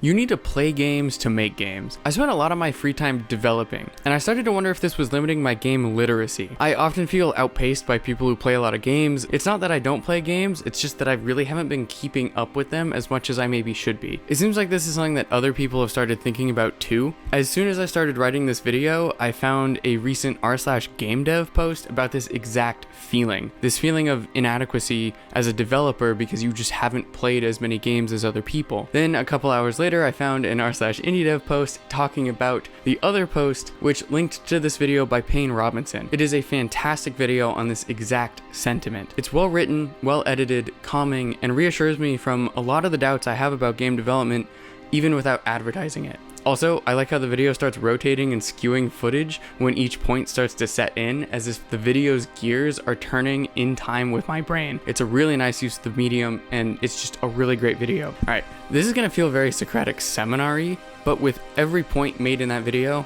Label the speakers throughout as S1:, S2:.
S1: You need to play games to make games. I spent a lot of my free time developing, and I started to wonder if this was limiting my game literacy. I often feel outpaced by people who play a lot of games. It's not that I don't play games, it's just that I really haven't been keeping up with them as much as I maybe should be. It seems like this is something that other people have started thinking about too. As soon as I started writing this video, I found a recent r/game dev post about this exact feeling. This feeling of inadequacy as a developer because you just haven't played as many games as other people. Then a couple hours later, I found an r/indie dev post talking about the other post, which linked to this video by Payne Robinson. It is a fantastic video on this exact sentiment. It's well written, well edited, calming, and reassures me from a lot of the doubts I have about game development, even without advertising it. Also, I like how the video starts rotating and skewing footage when each point starts to set in, as if the video's gears are turning in time with my brain. It's a really nice use of the medium, and it's just a really great video. Alright, this is gonna feel very Socratic seminar-y, but with every point made in that video,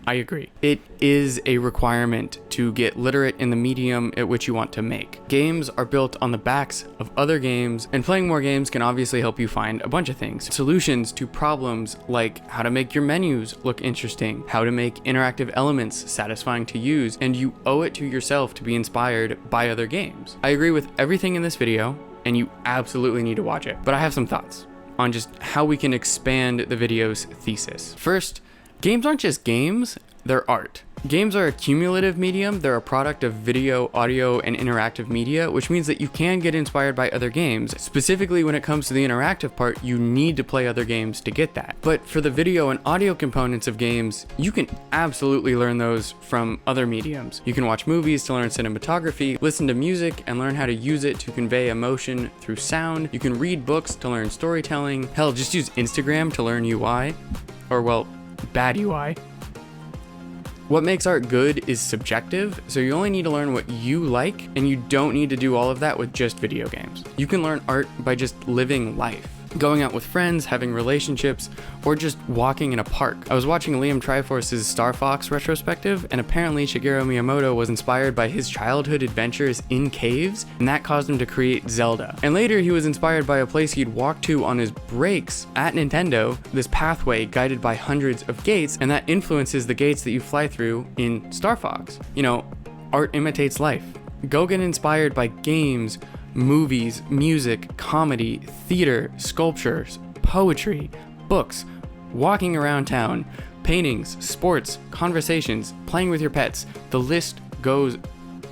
S1: I agree. It is a requirement to get literate in the medium at which you want to make. Games are built on the backs of other games, and playing more games can obviously help you find a bunch of things. Solutions to problems like how to make your menus look interesting, how to make interactive elements satisfying to use, and you owe it to yourself to be inspired by other games. I agree with everything in this video, and you absolutely need to watch it. But I have some thoughts on just how we can expand the video's thesis. First, games aren't just games, they're art. Games are a cumulative medium. They're a product of video, audio, and interactive media, which means that you can get inspired by other games. Specifically, when it comes to the interactive part, you need to play other games to get that. But for the video and audio components of games, you can absolutely learn those from other mediums. You can watch movies to learn cinematography, listen to music and learn how to use it to convey emotion through sound. You can read books to learn storytelling. Hell, just use Instagram to learn UI. Or, well, bad UI. What makes art good is subjective, so you only need to learn what you like, and you don't need to do all of that with just video games. You can learn art by just living life. Going out with friends, having relationships, or just walking in a park. I was watching Liam Triforce's Star Fox retrospective, and apparently Shigeru Miyamoto was inspired by his childhood adventures in caves, and that caused him to create Zelda. And later he was inspired by a place he'd walk to on his breaks at Nintendo, this pathway guided by hundreds of gates, and that influences the gates that you fly through in Star Fox. You know, art imitates life. Go get inspired by games, movies, music, comedy, theater, sculptures, poetry, books, walking around town, paintings, sports, conversations, playing with your pets. The list goes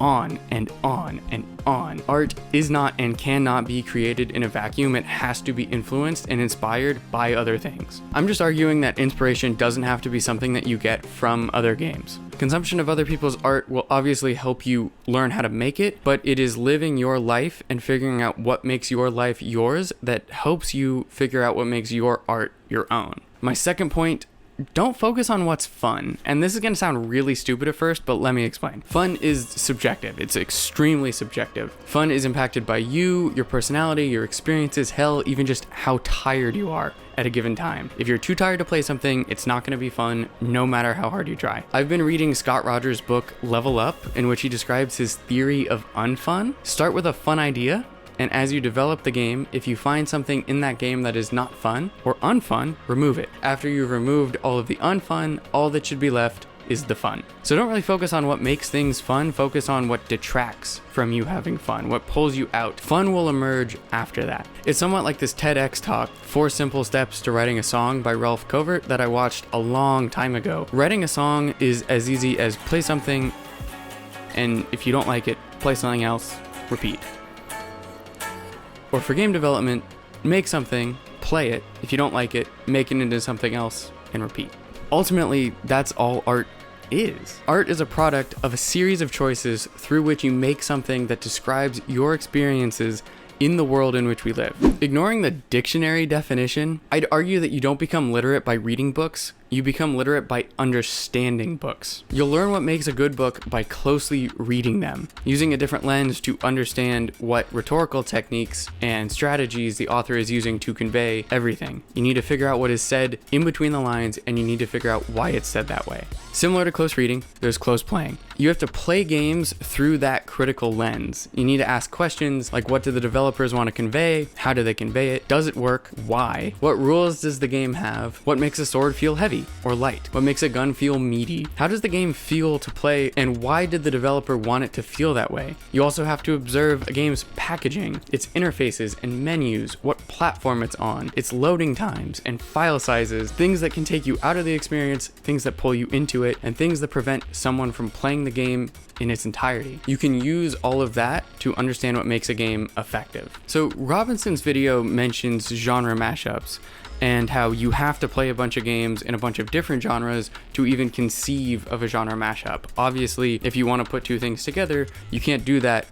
S1: on and on and on. Art is not and cannot be created in a vacuum. It has to be influenced and inspired by other things. I'm just arguing that inspiration doesn't have to be something that you get from other games. Consumption of other people's art will obviously help you learn how to make it, but it is living your life and figuring out what makes your life yours that helps you figure out what makes your art your own. My second point, don't focus on what's fun. And this is going to sound really stupid at first, but let me explain. Fun is subjective. It's extremely subjective. Fun is impacted by you, your personality, your experiences, hell, even just how tired you are at a given time. If you're too tired to play something, it's not going to be fun, no matter how hard you try. I've been reading Scott Rogers' book, Level Up, in which he describes his theory of unfun. Start with a fun idea, and as you develop the game, if you find something in that game that is not fun or unfun, remove it. After you've removed all of the unfun, all that should be left is the fun. So don't really focus on what makes things fun, focus on what detracts from you having fun, what pulls you out. Fun will emerge after that. It's somewhat like this TEDx talk, 4 Simple Steps to Writing a Song by Ralph Covert, that I watched a long time ago. Writing a song is as easy as play something, and if you don't like it, play something else, repeat. Or for game development, make something, play it. If you don't like it, make it into something else and repeat. Ultimately, that's all art is. Art is a product of a series of choices through which you make something that describes your experiences in the world in which we live. Ignoring the dictionary definition, I'd argue that you don't become literate by reading books. You become literate by understanding books. You'll learn what makes a good book by closely reading them, using a different lens to understand what rhetorical techniques and strategies the author is using to convey everything. You need to figure out what is said in between the lines, and you need to figure out why it's said that way. Similar to close reading, there's close playing. You have to play games through that critical lens. You need to ask questions like, what do the developers want to convey? How do they convey it? Does it work? Why? What rules does the game have? What makes a sword feel heavy or light? What makes a gun feel meaty? How does the game feel to play, and why did the developer want it to feel that way? You also have to observe a game's packaging, its interfaces and menus, what platform it's on, its loading times and file sizes, things that can take you out of the experience, things that pull you into it, and things that prevent someone from playing the game in its entirety. You can use all of that to understand what makes a game effective. So Robinson's video mentions genre mashups and how you have to play a bunch of games in a bunch of different genres to even conceive of a genre mashup. Obviously, if you want to put two things together, you can't do that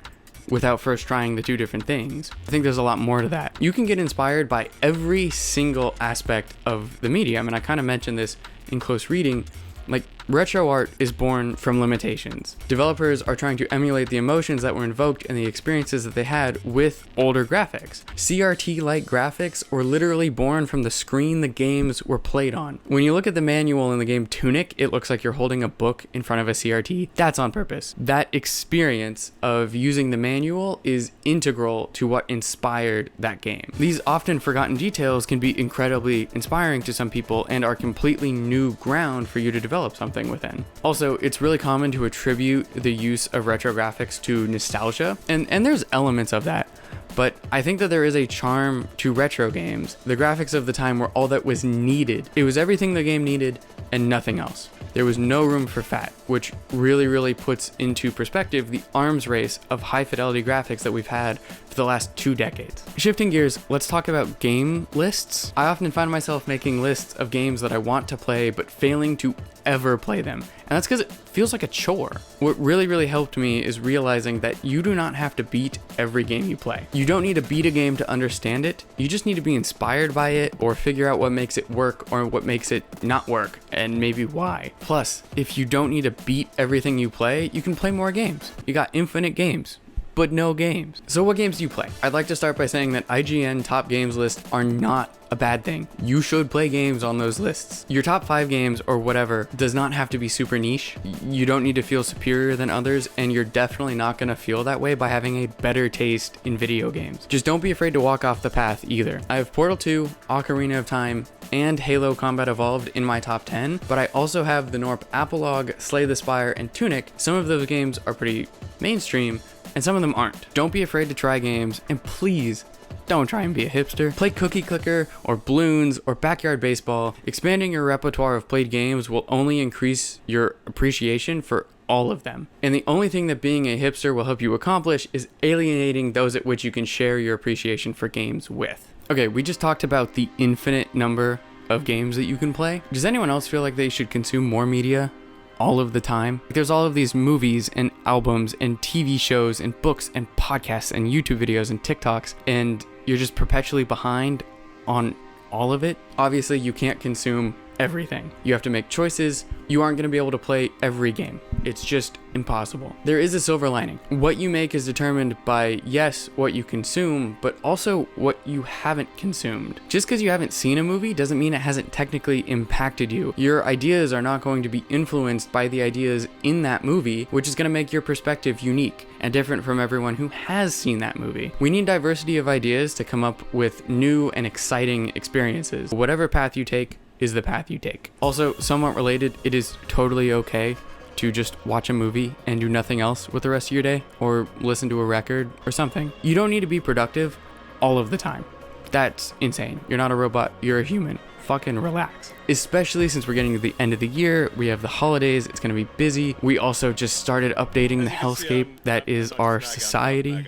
S1: without first trying the two different things. I think there's a lot more to that. You can get inspired by every single aspect of the medium, and I kind of mentioned this in close reading. Like, retro art is born from limitations. Developers are trying to emulate the emotions that were invoked and the experiences that they had with older graphics. CRT-like graphics were literally born from the screen the games were played on. When you look at the manual in the game Tunic, it looks like you're holding a book in front of a CRT. That's on purpose. That experience of using the manual is integral to what inspired that game. These often forgotten details can be incredibly inspiring to some people and are completely new ground for you to develop something within. Also, it's really common to attribute the use of retro graphics to nostalgia, and there's elements of that, but I think that there is a charm to retro games. The graphics of the time were all that was needed. It was everything the game needed and nothing else. There was no room for fat, which really puts into perspective the arms race of high fidelity graphics that we've had for the last 2 decades. Shifting gears, let's talk about game lists. I often find myself making lists of games that I want to play but failing to ever play them. And that's because it feels like a chore. What really helped me is realizing that you do not have to beat every game you play. You don't need to beat a game to understand it. You just need to be inspired by it or figure out what makes it work or what makes it not work and maybe why. Plus, if you don't need to beat everything you play, you can play more games. You got infinite games, but no games. So what games do you play? I'd like to start by saying that IGN top games lists are not a bad thing. You should play games on those lists. Your top 5 games or whatever does not have to be super niche. You don't need to feel superior than others, and you're definitely not going to feel that way by having a better taste in video games. Just don't be afraid to walk off the path either. I have Portal 2, Ocarina of Time, and Halo Combat Evolved in my top 10, but I also have the Norp Apolog, Slay the Spire, and Tunic. Some of those games are pretty mainstream, and some of them aren't. Don't be afraid to try games, and please don't try and be a hipster. Play Cookie Clicker or Bloons or Backyard Baseball. Expanding your repertoire of played games will only increase your appreciation for all of them. And the only thing that being a hipster will help you accomplish is alienating those at which you can share your appreciation for games with. Okay, we just talked about the infinite number of games that you can play. Does anyone else feel like they should consume more media all of the time? There's all of these movies and albums and TV shows and books and podcasts and YouTube videos and TikToks, and you're just perpetually behind on all of it. Obviously, you can't consume everything. You have to make choices. You aren't going to be able to play every game. It's just impossible. There is a silver lining. What you make is determined by, yes, what you consume, but also what you haven't consumed. Just because you haven't seen a movie doesn't mean it hasn't technically impacted you. Your ideas are not going to be influenced by the ideas in that movie, which is going to make your perspective unique and different from everyone who has seen that movie. We need diversity of ideas to come up with new and exciting experiences. Whatever path you take is the path you take. Also, somewhat related, it is totally okay to just watch a movie and do nothing else with the rest of your day, or listen to a record or something. You don't need to be productive all of the time. That's insane. You're not a robot, you're a human. Fucking relax. Especially since we're getting to the end of the year, we have the holidays, it's gonna be busy. We also just started updating the hellscape that is our society.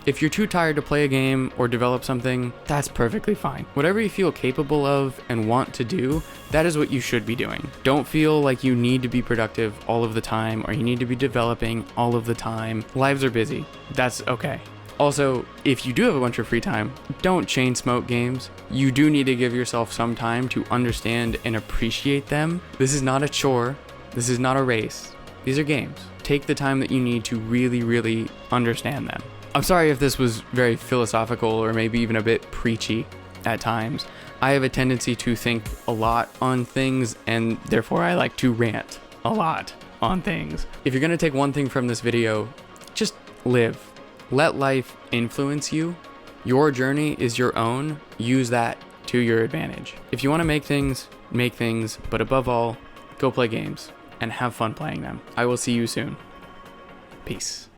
S1: If you're too tired to play a game or develop something, that's perfectly fine. Whatever you feel capable of and want to do, that is what you should be doing. Don't feel like you need to be productive all of the time or you need to be developing all of the time. Lives are busy. That's okay. Also, if you do have a bunch of free time, don't chain smoke games. You do need to give yourself some time to understand and appreciate them. This is not a chore. This is not a race. These are games. Take the time that you need to really, really understand them. I'm sorry if this was very philosophical or maybe even a bit preachy at times. I have a tendency to think a lot on things, and therefore I like to rant a lot on things. If you're gonna take one thing from this video, just live. Let life influence you. Your journey is your own. Use that to your advantage. If you want to make things, but above all, go play games and have fun playing them. I will see you soon. Peace.